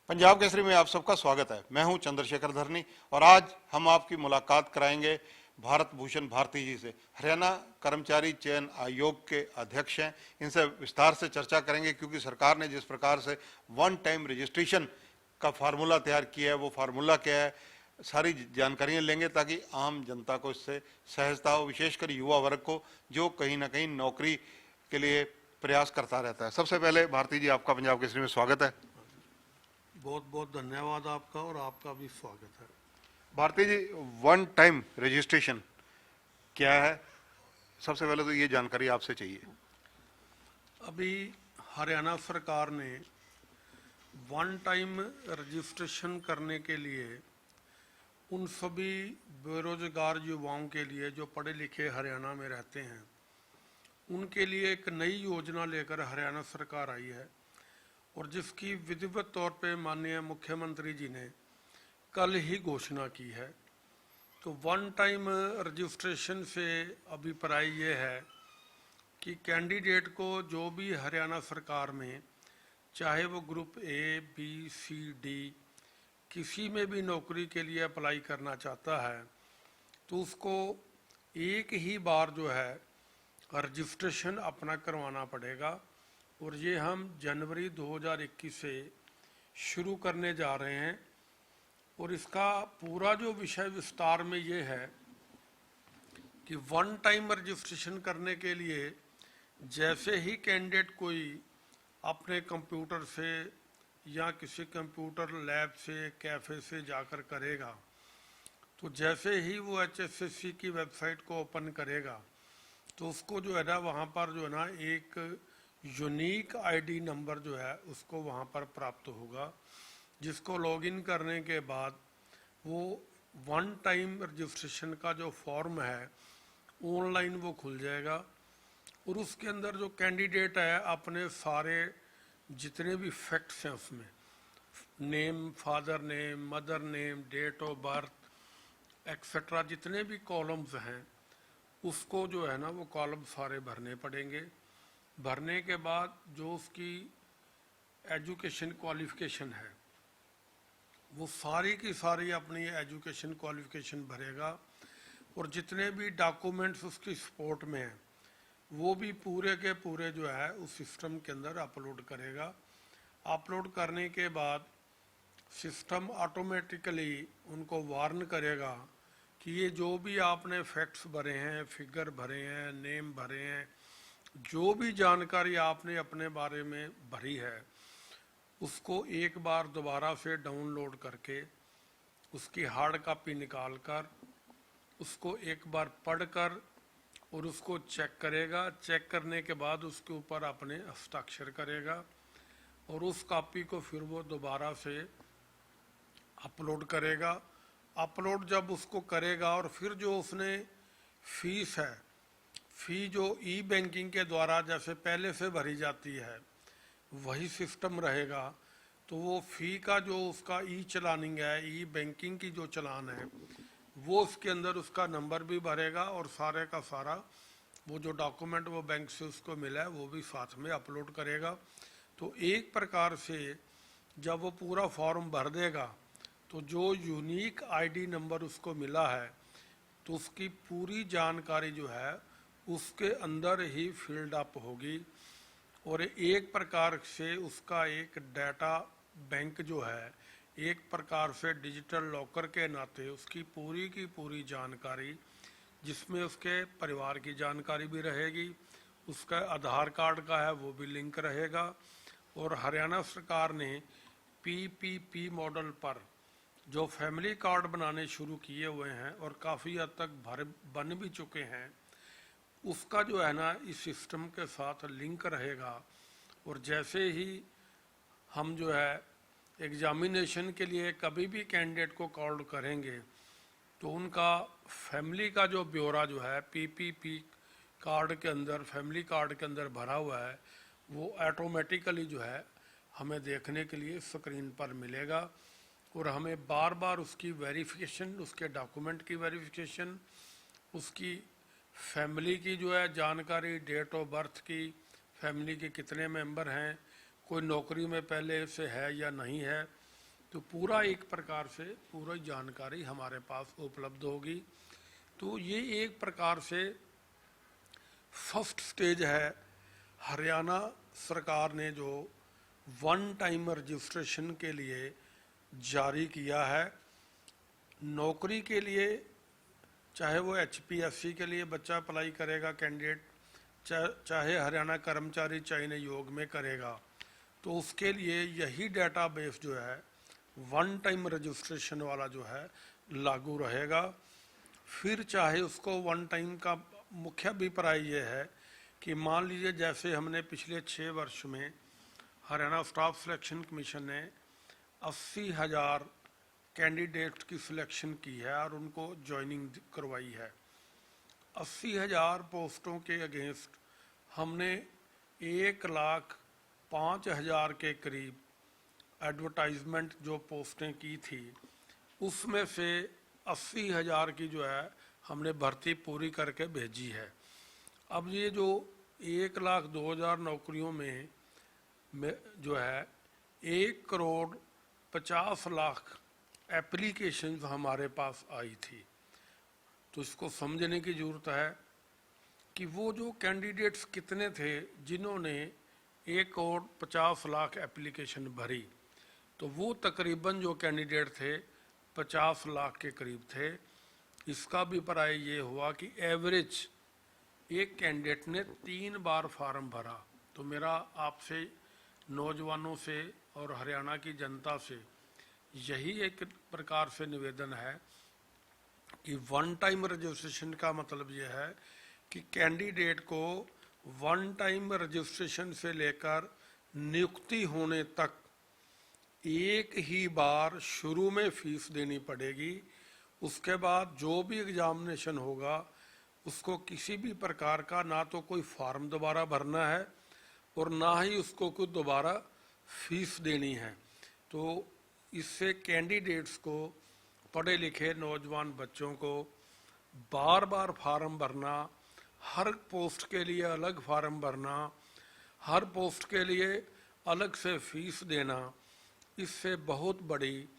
पंजाब केसरी में आप सबका स्वागत है। मैं हूं चंद्रशेखर धरनी और आज हम आपकी मुलाकात कराएंगे भारत भूषण भारती जी से। हरियाणा कर्मचारी चयन आयोग के अध्यक्ष हैं। इनसे विस्तार से चर्चा करेंगे क्योंकि सरकार ने जिस प्रकार से वन टाइम रजिस्ट्रेशन का फार्मूला तैयार किया है, वो फार्मूला क्या है, सारी जानकारियां लेंगे ताकि आम जनता को इससे सहजता हो, विशेषकर युवा वर्ग को जो कहीं ना कहीं नौकरी के लिए प्रयास करता रहता है। सबसे पहले भारती जी, आपका पंजाब केसरी में स्वागत है। बहुत बहुत धन्यवाद आपका और आपका भी स्वागत है। भारती जी, वन टाइम रजिस्ट्रेशन क्या है? सबसे पहले तो ये जानकारी आपसे चाहिए। अभी हरियाणा सरकार ने वन टाइम रजिस्ट्रेशन करने के लिए उन सभी बेरोजगार युवाओं के लिए जो पढ़े लिखे हरियाणा में रहते हैं, उनके लिए एक नई योजना लेकर हरियाणा सरकार आई है और जिसकी विधिवत तौर पे माननीय मुख्यमंत्री जी ने कल ही घोषणा की है। तो वन टाइम रजिस्ट्रेशन से अभिप्राय ये है कि कैंडिडेट को जो भी हरियाणा सरकार में, चाहे वो group A, B, C, D, किसी में भी नौकरी के लिए अप्लाई करना चाहता है तो उसको एक ही बार जो है रजिस्ट्रेशन अपना करवाना पड़ेगा। और ये हम जनवरी 2021 से शुरू करने जा रहे हैं और इसका पूरा जो विषय विस्तार में ये है कि वन टाइम रजिस्ट्रेशन करने के लिए जैसे ही कैंडिडेट कोई अपने कंप्यूटर से या किसी कंप्यूटर लैब से, कैफ़े से जाकर करेगा, तो जैसे ही वो HSSC की वेबसाइट को ओपन करेगा तो उसको जो है ना वहाँ पर जो है ना एक यूनिक आईडी नंबर जो है उसको वहाँ पर प्राप्त होगा, जिसको लॉगिन करने के बाद वो वन टाइम रजिस्ट्रेशन का जो फॉर्म है ऑनलाइन वो खुल जाएगा और उसके अंदर जो कैंडिडेट है अपने सारे जितने भी फैक्ट्स हैं उसमें name, father name, mother name, date of birth etcetera जितने भी कॉलम्स हैं उसको जो है ना वो कॉलम सारे भरने पड़ेंगे। भरने के बाद जो उसकी एजुकेशन क्वालिफिकेशन है वो सारी की सारी अपनी एजुकेशन क्वालिफिकेशन भरेगा और जितने भी डॉक्यूमेंट्स उसकी सपोर्ट में हैं वो भी पूरे के पूरे जो है उस सिस्टम के अंदर अपलोड करेगा। अपलोड करने के बाद सिस्टम ऑटोमेटिकली उनको वार्न करेगा कि ये जो भी आपने फैक्ट्स भरे हैं, फिगर भरे हैं, नेम भरे हैं, जो भी जानकारी आपने अपने बारे में भरी है उसको एक बार दोबारा से डाउनलोड करके उसकी हार्ड कॉपी निकाल कर उसको एक बार पढ़कर और उसको चेक करेगा। चेक करने के बाद उसके ऊपर अपने हस्ताक्षर करेगा और उस कॉपी को फिर वो दोबारा से अपलोड करेगा। अपलोड जब उसको करेगा और फिर जो उसने फीस है, फ़ी जो ई बैंकिंग के द्वारा जैसे पहले से भरी जाती है वही सिस्टम रहेगा, तो वो फ़ी का जो उसका ई चलानिंग है, ई बैंकिंग की जो चलान है वो उसके अंदर उसका नंबर भी भरेगा और सारे का सारा वो जो डॉक्यूमेंट वो बैंक से उसको मिला है वो भी साथ में अपलोड करेगा। तो एक प्रकार से जब वो पूरा फॉर्म भर देगा तो जो यूनिक आईडी नंबर उसको मिला है तो उसकी पूरी जानकारी जो है उसके अंदर ही फील्ड अप होगी और एक प्रकार से उसका एक डाटा बैंक जो है एक प्रकार से डिजिटल लॉकर के नाते उसकी पूरी की पूरी जानकारी, जिसमें उसके परिवार की जानकारी भी रहेगी, उसका आधार कार्ड का है वो भी लिंक रहेगा। और हरियाणा सरकार ने PPP मॉडल पर जो फैमिली कार्ड बनाने शुरू किए हुए हैं और काफ़ी हद तक बन भी चुके हैं, उसका जो है ना इस सिस्टम के साथ लिंक रहेगा। और जैसे ही हम जो है एग्जामिनेशन के लिए कभी भी कैंडिडेट को कॉल करेंगे तो उनका फैमिली का जो ब्यौरा जो है PPP कार्ड के अंदर, फैमिली कार्ड के अंदर भरा हुआ है वो ऑटोमेटिकली जो है हमें देखने के लिए स्क्रीन पर मिलेगा और हमें बार बार उसकी वेरिफिकेशन, उसके डॉक्यूमेंट की वेरिफिकेशन, उसकी फैमिली की जो है जानकारी, डेट ऑफ बर्थ की, फैमिली के कितने मेंबर हैं, कोई नौकरी में पहले से है या नहीं है, तो पूरा एक प्रकार से पूरी जानकारी हमारे पास उपलब्ध होगी। तो ये एक प्रकार से फर्स्ट स्टेज है। हरियाणा सरकार ने जो वन टाइम रजिस्ट्रेशन के लिए जारी किया है, नौकरी के लिए, चाहे वो HPSC के लिए बच्चा अप्लाई करेगा कैंडिडेट, चाहे हरियाणा कर्मचारी चयन आयोग में करेगा, तो उसके लिए यही डेटाबेस जो है वन टाइम रजिस्ट्रेशन वाला जो है लागू रहेगा। फिर चाहे उसको वन टाइम का मुख्य अभिप्राय ये है कि मान लीजिए जैसे हमने पिछले 6 वर्ष में हरियाणा स्टाफ सिलेक्शन कमीशन ने 80,000 कैंडिडेट की सिलेक्शन की है और उनको ज्वाइनिंग करवाई है। 80,000 पोस्टों के अगेंस्ट हमने 1,05,000 के करीब एडवर्टाइजमेंट जो पोस्टें की थी, उसमें से 80,000 की जो है हमने भर्ती पूरी करके भेजी है। अब ये जो 1,02,000 नौकरियों में जो है 1,50,00,000 एप्लीकेशन हमारे पास आई थी। तो इसको समझने की ज़रूरत है कि वो जो कैंडिडेट्स कितने थे जिन्होंने 1,50,00,000 एप्लीकेशन भरी, तो वो तकरीबन जो कैंडिडेट थे 50 लाख के करीब थे। इसका भी अभिप्राय ये हुआ कि एवरेज एक कैंडिडेट ने 3 बार फार्म भरा। तो मेरा आपसे, नौजवानों से और हरियाणा की जनता से यही एक प्रकार से निवेदन है कि वन टाइम रजिस्ट्रेशन का मतलब ये है कि कैंडिडेट को वन टाइम रजिस्ट्रेशन से लेकर नियुक्ति होने तक एक ही बार शुरू में फीस देनी पड़ेगी। उसके बाद जो भी एग्जामिनेशन होगा उसको किसी भी प्रकार का ना तो कोई फॉर्म दोबारा भरना है और ना ही उसको कोई दोबारा फीस देनी है। तो इससे कैंडिडेट्स को, पढ़े लिखे नौजवान बच्चों को बार बार फार्म भरना, हर पोस्ट के लिए अलग फार्म भरना, हर पोस्ट के लिए अलग से फीस देना, इससे बहुत बड़ी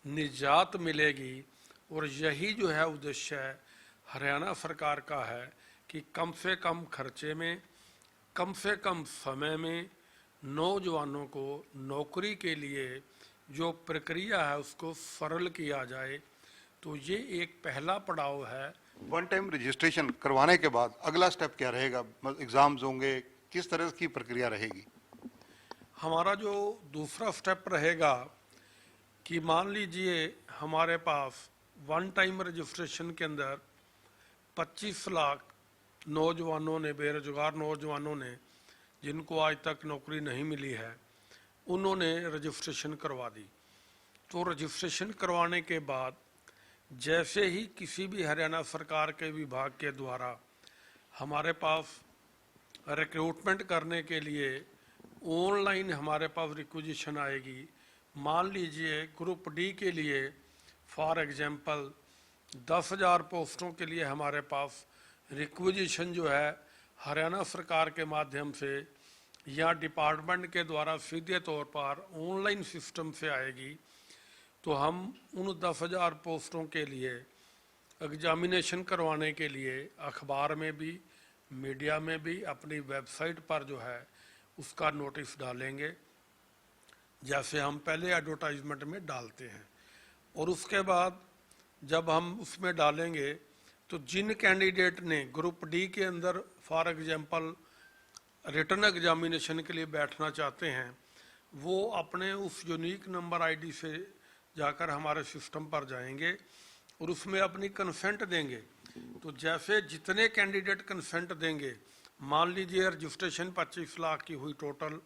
निजात मिलेगी। और यही जो है उद्देश्य है हरियाणा सरकार का है कि कम से कम खर्चे में, कम से कम समय में नौजवानों को नौकरी के लिए जो प्रक्रिया है उसको सरल किया जाए। तो ये एक पहला पड़ाव है। वन टाइम रजिस्ट्रेशन करवाने के बाद अगला स्टेप क्या रहेगा? एग्जाम्स होंगे, किस तरह की प्रक्रिया रहेगी? हमारा जो दूसरा स्टेप रहेगा कि मान लीजिए हमारे पास वन टाइम रजिस्ट्रेशन के अंदर 25 लाख नौजवानों ने, बेरोजगार नौजवानों ने, जिनको आज तक नौकरी नहीं मिली है, उन्होंने रजिस्ट्रेशन करवा दी। तो रजिस्ट्रेशन करवाने के बाद जैसे ही किसी भी हरियाणा सरकार के विभाग के द्वारा हमारे पास रिक्रूटमेंट करने के लिए ऑनलाइन हमारे पास रिक्विजिशन आएगी। मान लीजिए ग्रुप डी के लिए फॉर एग्जांपल 10,000 पोस्टों के लिए हमारे पास रिक्विजिशन जो है हरियाणा सरकार के माध्यम से या डिपार्टमेंट के द्वारा सीधे तौर पर ऑनलाइन सिस्टम से आएगी। तो हम उन 10,000 पोस्टों के लिए एग्जामिनेशन करवाने के लिए अखबार में भी, मीडिया में भी, अपनी वेबसाइट पर जो है उसका नोटिस डालेंगे, जैसे हम पहले एडवर्टाइजमेंट में डालते हैं। और उसके बाद जब हम उसमें डालेंगे तो जिन कैंडिडेट ने ग्रुप डी के अंदर फॉर एग्जांपल रिटन एग्जामिनेशन के लिए बैठना चाहते हैं, वो अपने उस यूनिक नंबर आईडी से जाकर हमारे सिस्टम पर जाएंगे और उसमें अपनी कंसेंट देंगे। तो जैसे जितने कैंडिडेट कंसेंट देंगे, मान लीजिए रजिस्ट्रेशन 25 लाख की हुई टोटल,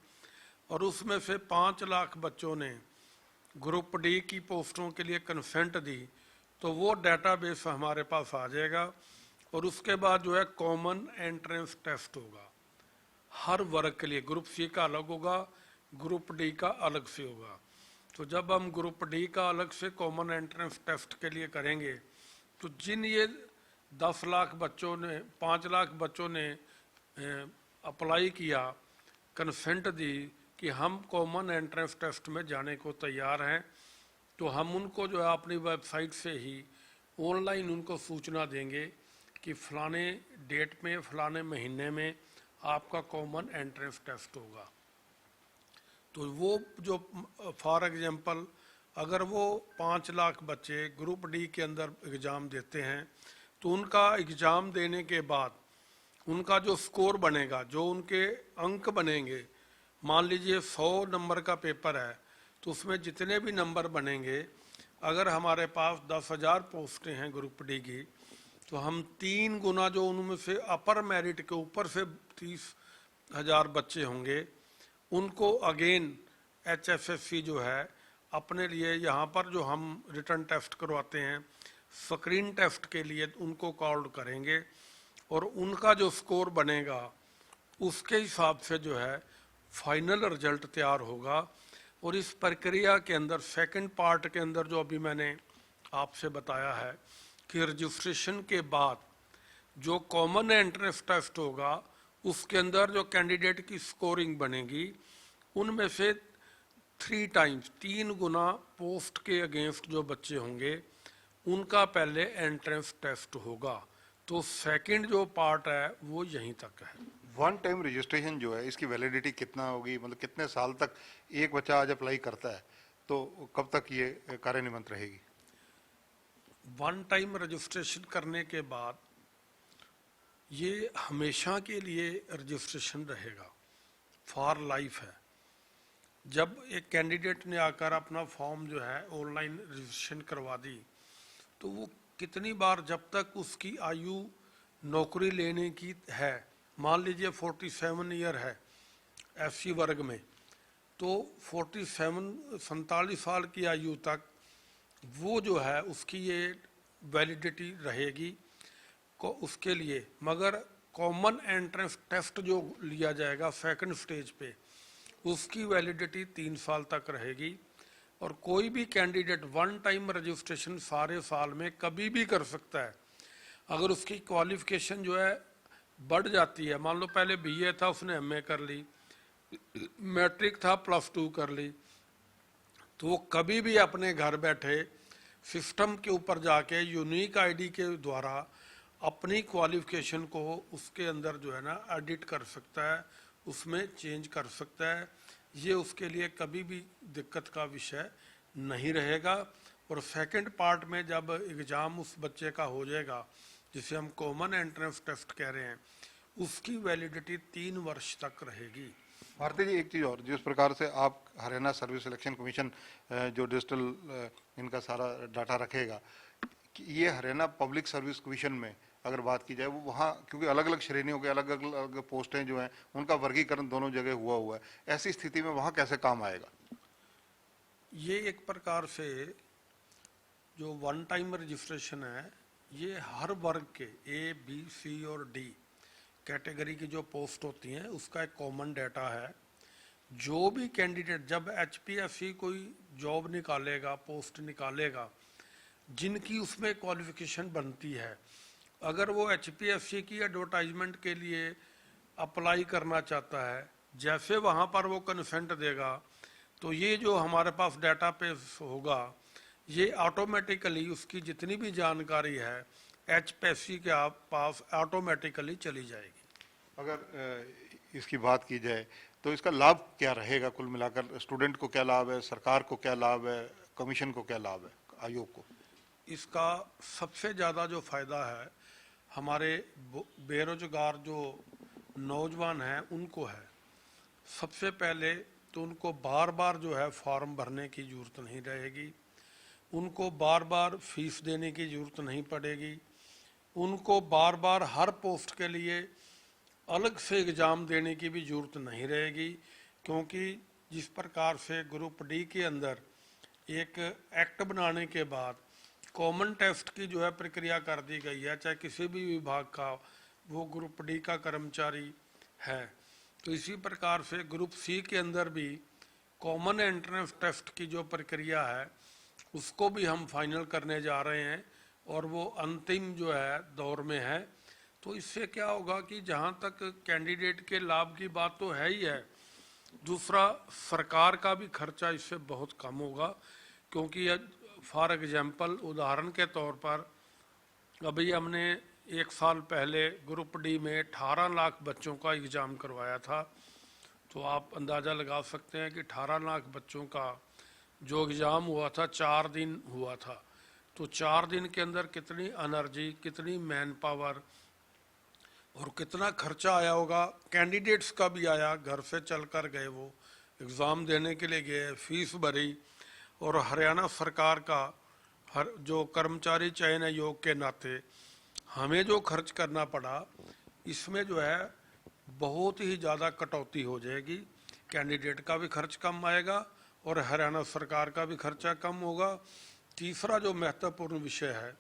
और उसमें से 5 लाख बच्चों ने ग्रुप डी की पोस्टों के लिए कंसेंट दी, तो वो डेटाबेस हमारे पास आ जाएगा। और उसके बाद जो है कॉमन एंट्रेंस टेस्ट होगा हर वर्ग के लिए। ग्रुप सी का अलग होगा, ग्रुप डी का अलग से होगा। तो जब हम ग्रुप डी का अलग से कॉमन एंट्रेंस टेस्ट के लिए करेंगे, तो जिन ये 10 लाख बच्चों ने, 5 लाख बच्चों ने अप्लाई किया, कंसेंट दी कि हम कॉमन एंट्रेंस टेस्ट में जाने को तैयार हैं, तो हम उनको जो है अपनी वेबसाइट से ही ऑनलाइन उनको सूचना देंगे कि फलाने डेट में फलाने महीने में आपका कॉमन एंट्रेंस टेस्ट होगा। तो वो जो फॉर एग्जांपल अगर वो 5 लाख बच्चे ग्रुप डी के अंदर एग्ज़ाम देते हैं तो उनका एग्ज़ाम देने के बाद उनका जो स्कोर बनेगा, जो उनके अंक बनेंगे, मान लीजिए 100 नंबर का पेपर है तो उसमें जितने भी नंबर बनेंगे, अगर हमारे पास 10,000 पोस्टें हैं ग्रुप डी की, तो हम 3 गुना जो उनमें से अपर मेरिट के ऊपर से 30,000 बच्चे होंगे, उनको अगेन HFSC जो है अपने लिए यहाँ पर जो हम रिटर्न टेस्ट करवाते हैं स्क्रीन टेस्ट के लिए उनको कॉल करेंगे और उनका जो स्कोर बनेगा उसके हिसाब से जो है फाइनल रिजल्ट तैयार होगा। और इस प्रक्रिया के अंदर सेकंड पार्ट के अंदर जो अभी मैंने आपसे बताया है कि रजिस्ट्रेशन के बाद जो कॉमन एंट्रेंस टेस्ट होगा उसके अंदर जो कैंडिडेट की स्कोरिंग बनेगी उनमें से 3 गुना पोस्ट के अगेंस्ट जो बच्चे होंगे उनका पहले एंट्रेंस टेस्ट होगा। तो सेकंड जो पार्ट है वो यहीं तक है। वन टाइम रजिस्ट्रेशन जो है इसकी वैलिडिटी कितना होगी, मतलब कितने साल तक एक बच्चा आज अप्लाई करता है तो कब तक ये कार्यान्वित रहेगी? वन टाइम रजिस्ट्रेशन करने के बाद ये हमेशा के लिए रजिस्ट्रेशन रहेगा, फॉर लाइफ है। जब एक कैंडिडेट ने आकर अपना फॉर्म जो है ऑनलाइन रजिस्ट्रेशन करवा दी तो वो कितनी बार, जब तक उसकी आयु नौकरी लेने की है, मान लीजिए 47 ईयर है SC वर्ग में, तो 47 साल की आयु तक वो जो है उसकी ये वैलिडिटी रहेगी को उसके लिए। मगर कॉमन एंट्रेंस टेस्ट जो लिया जाएगा सेकंड स्टेज पे उसकी वैलिडिटी 3 साल तक रहेगी। और कोई भी कैंडिडेट वन टाइम रजिस्ट्रेशन सारे साल में कभी भी कर सकता है। अगर उसकी क्वालिफिकेशन जो है बढ़ जाती है, मान लो पहले BA था उसने MA कर ली, मैट्रिक था +2 कर ली, तो वो कभी भी अपने घर बैठे सिस्टम के ऊपर जाके यूनिक ID के द्वारा अपनी क्वालिफिकेशन को उसके अंदर जो है ना एडिट कर सकता है, उसमें चेंज कर सकता है। ये उसके लिए कभी भी दिक्कत का विषय नहीं रहेगा। और सेकंड पार्ट में जब एग्ज़ाम उस बच्चे का हो जाएगा जिसे हम कॉमन एंट्रेंस टेस्ट कह रहे हैं, उसकी वैलिडिटी 3 वर्ष तक रहेगी। भारती जी, एक चीज़ और, जिस प्रकार से आप हरियाणा सर्विस सिलेक्शन कमीशन जो डिजिटल इनका सारा डाटा रखेगा, कि ये हरियाणा पब्लिक सर्विस कमीशन में अगर बात की जाए, वो वहाँ क्योंकि अलग अलग श्रेणियों के अलग अलग पोस्टें जो हैं उनका वर्गीकरण दोनों जगह हुआ है, ऐसी स्थिति में वहाँ कैसे काम आएगा? ये एक प्रकार से जो वन टाइम रजिस्ट्रेशन है ये हर वर्ग के A, B, C और D कैटेगरी की जो पोस्ट होती हैं उसका एक कॉमन डाटा है। जो भी कैंडिडेट जब HPSC कोई जॉब निकालेगा, पोस्ट निकालेगा, जिनकी उसमें क्वालिफिकेशन बनती है, अगर वो HPSC की एडवर्टाइजमेंट के लिए अप्लाई करना चाहता है, जैसे वहाँ पर वो कंसेंट देगा तो ये जो हमारे पास डेटाबेस होगा ये ऑटोमेटिकली उसकी जितनी भी जानकारी है HPSC के पास ऑटोमेटिकली चली जाएगी। अगर इसकी बात की जाए तो इसका लाभ क्या रहेगा? कुल मिलाकर स्टूडेंट को क्या लाभ है, सरकार को क्या लाभ है, कमीशन को क्या लाभ है, आयोग को? इसका सबसे ज़्यादा जो फ़ायदा है हमारे बेरोजगार जो नौजवान हैं उनको है। सबसे पहले तो उनको बार बार जो है फॉर्म भरने की ज़रूरत नहीं रहेगी, उनको बार बार फीस देने की ज़रूरत नहीं पड़ेगी, उनको बार बार हर पोस्ट के लिए अलग से एग्ज़ाम देने की भी ज़रूरत नहीं रहेगी। क्योंकि जिस प्रकार से ग्रुप डी के अंदर एक एक्ट बनाने के बाद कॉमन टेस्ट की जो है प्रक्रिया कर दी गई है, चाहे किसी भी विभाग का वो ग्रुप डी का कर्मचारी है, तो इसी प्रकार से ग्रुप सी के अंदर भी कॉमन एंट्रेंस टेस्ट की जो प्रक्रिया है उसको भी हम फाइनल करने जा रहे हैं और वो अंतिम जो है दौर में है। तो इससे क्या होगा कि जहाँ तक कैंडिडेट के लाभ की बात तो है ही है, दूसरा सरकार का भी खर्चा इससे बहुत कम होगा। क्योंकि फॉर एग्जाम्पल उदाहरण के तौर पर अभी हमने 1 साल पहले ग्रुप डी में 18 लाख बच्चों का एग्ज़ाम करवाया था। तो आप अंदाज़ा लगा सकते हैं कि 18 लाख बच्चों का जो एग्ज़ाम हुआ था 4 दिन हुआ था। तो 4 दिन के अंदर कितनी एनर्जी, कितनी मैन पावर और कितना खर्चा आया होगा। कैंडिडेट्स का भी आया, घर से चल कर गए, वो एग्ज़ाम देने के लिए गए, फीस भरी। और हरियाणा सरकार का जो कर्मचारी चयन आयोग के नाते हमें जो खर्च करना पड़ा, इसमें जो है बहुत ही ज़्यादा कटौती हो जाएगी। कैंडिडेट का भी खर्च कम आएगा और हरियाणा सरकार का भी खर्चा कम होगा। तीसरा जो महत्वपूर्ण विषय है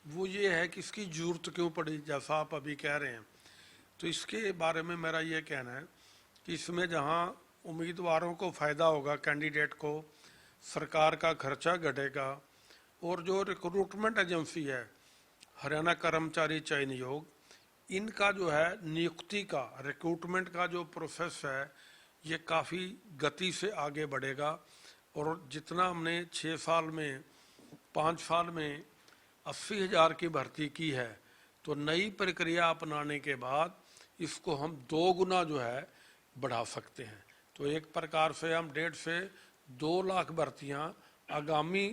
वो ये है कि इसकी ज़रूरत क्यों पड़ी, जैसा आप अभी कह रहे हैं। तो इसके बारे में मेरा ये कहना है कि इसमें जहाँ उम्मीदवारों को फ़ायदा होगा, कैंडिडेट को, सरकार का खर्चा घटेगा। और जो रिक्रूटमेंट एजेंसी है हरियाणा कर्मचारी चयन आयोग, इनका जो है नियुक्ति का, रिक्रूटमेंट का जो प्रोसेस है ये काफ़ी गति से आगे बढ़ेगा। और जितना हमने 6 साल में, 5 साल में 80,000 की भर्ती की है, तो नई प्रक्रिया अपनाने के बाद इसको हम 2 गुना जो है बढ़ा सकते हैं। तो एक प्रकार से हम 1.5 से 2 लाख भर्तियां आगामी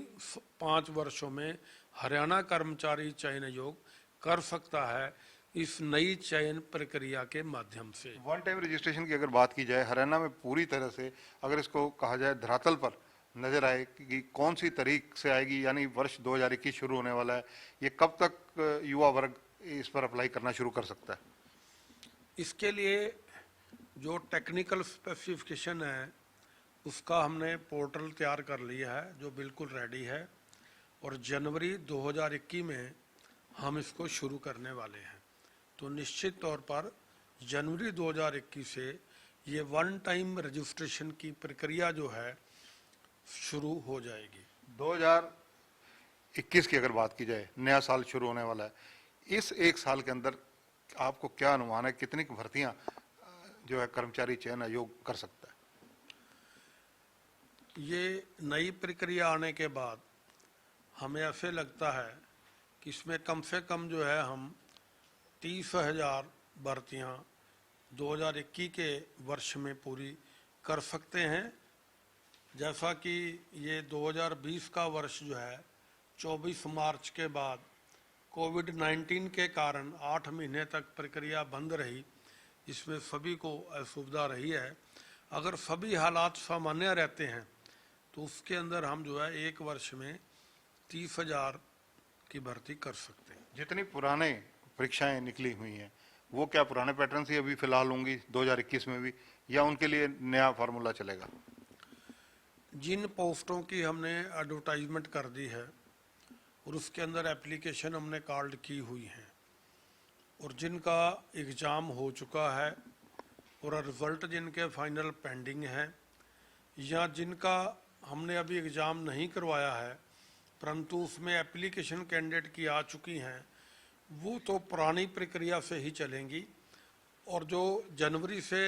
5 वर्षों में हरियाणा कर्मचारी चयन आयोग कर सकता है इस नई चयन प्रक्रिया के माध्यम से। वन टाइम रजिस्ट्रेशन की अगर बात की जाए, हरियाणा में पूरी तरह से अगर इसको कहा जाए धरातल पर नजर आए कि कौन सी तारीख से आएगी, यानी वर्ष 2021 शुरू होने वाला है, ये कब तक युवा वर्ग इस पर अप्लाई करना शुरू कर सकता है? इसके लिए जो टेक्निकल स्पेसिफिकेशन है उसका हमने पोर्टल तैयार कर लिया है जो बिल्कुल रेडी है। और जनवरी 2021 में हम इसको शुरू करने वाले हैं। तो निश्चित तौर पर जनवरी 2021 से ये वन टाइम रजिस्ट्रेशन की प्रक्रिया जो है शुरू हो जाएगी। 2021 की अगर बात की जाए, नया साल शुरू होने वाला है, इस 1 साल के अंदर आपको क्या अनुमान है कितनी भर्तियां जो है कर्मचारी चयन आयोग कर सकता है? ये नई प्रक्रिया आने के बाद हमें ऐसे लगता है कि इसमें कम से कम जो है हम 30,000 भर्तियां 2021 के वर्ष में पूरी कर सकते हैं। जैसा कि ये 2020 का वर्ष जो है 24 मार्च के बाद कोविड-19 के कारण 8 महीने तक प्रक्रिया बंद रही, इसमें सभी को असुविधा रही है। अगर सभी हालात सामान्य रहते हैं तो उसके अंदर हम जो है 1 वर्ष में 30,000 की भर्ती कर सकते हैं। जितनी पुराने परीक्षाएं निकली हुई हैं वो क्या पुराने पैटर्न से अभी फिलहाल होंगी 2021 में भी, या उनके लिए नया फार्मूला चलेगा? जिन पोस्टों की हमने एडवर्टाइजमेंट कर दी है और उसके अंदर एप्लीकेशन हमने कार्ड की हुई है और जिनका एग्ज़ाम हो चुका है और रिज़ल्ट जिनके फाइनल पेंडिंग है, या जिनका हमने अभी एग्ज़ाम नहीं करवाया है परंतु उसमें एप्लीकेशन कैंडिडेट की आ चुकी हैं, वो तो पुरानी प्रक्रिया से ही चलेंगी। और जो जनवरी से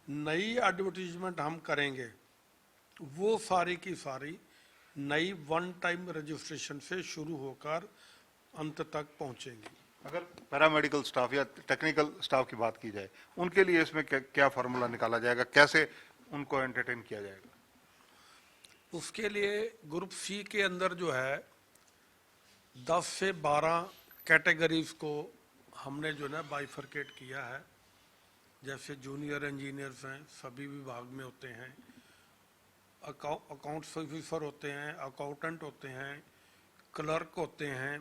नई एडवर्टीजमेंट हम करेंगे वो सारी की सारी नई वन टाइम रजिस्ट्रेशन से शुरू होकर अंत तक पहुंचेंगी। अगर पैरामेडिकल स्टाफ या टेक्निकल स्टाफ की बात की जाए, उनके लिए इसमें क्या फार्मूला निकाला जाएगा, कैसे उनको एंटरटेन किया जाएगा? उसके लिए ग्रुप सी के अंदर जो है 10 से 12 कैटेगरीज को हमने जो है बाइफरकेट किया है। जैसे जूनियर इंजीनियर्स हैं, सभी विभाग में होते हैं, अकाउंट्स ऑफिसर होते हैं, अकाउंटेंट होते हैं, क्लर्क होते हैं।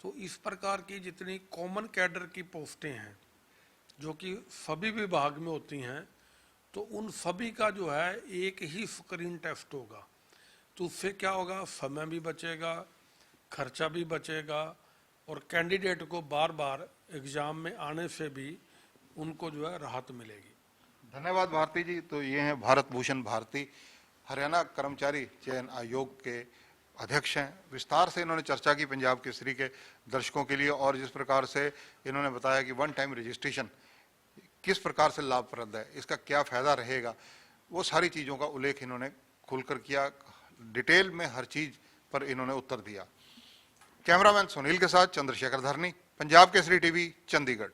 तो इस प्रकार की जितनी कॉमन कैडर की पोस्टें हैं जो कि सभी विभाग में होती हैं, तो उन सभी का जो है एक ही स्क्रीन टेस्ट होगा। तो उससे क्या होगा, समय भी बचेगा, खर्चा भी बचेगा और कैंडिडेट को बार बार एग्ज़ाम में आने से भी उनको जो है राहत मिलेगी। धन्यवाद भारती जी। तो ये हैं भारत भूषण भारती, हरियाणा कर्मचारी चयन आयोग के अध्यक्ष हैं। विस्तार से इन्होंने चर्चा की पंजाब केसरी के दर्शकों के लिए, और जिस प्रकार से इन्होंने बताया कि वन टाइम रजिस्ट्रेशन किस प्रकार से लाभप्रद है, इसका क्या फ़ायदा रहेगा, वो सारी चीज़ों का उल्लेख इन्होंने खुलकर किया। डिटेल में हर चीज पर इन्होंने उत्तर दिया। कैमरामैन सुनील के साथ चंद्रशेखर धरनी, पंजाब केसरी टीवी, चंडीगढ़।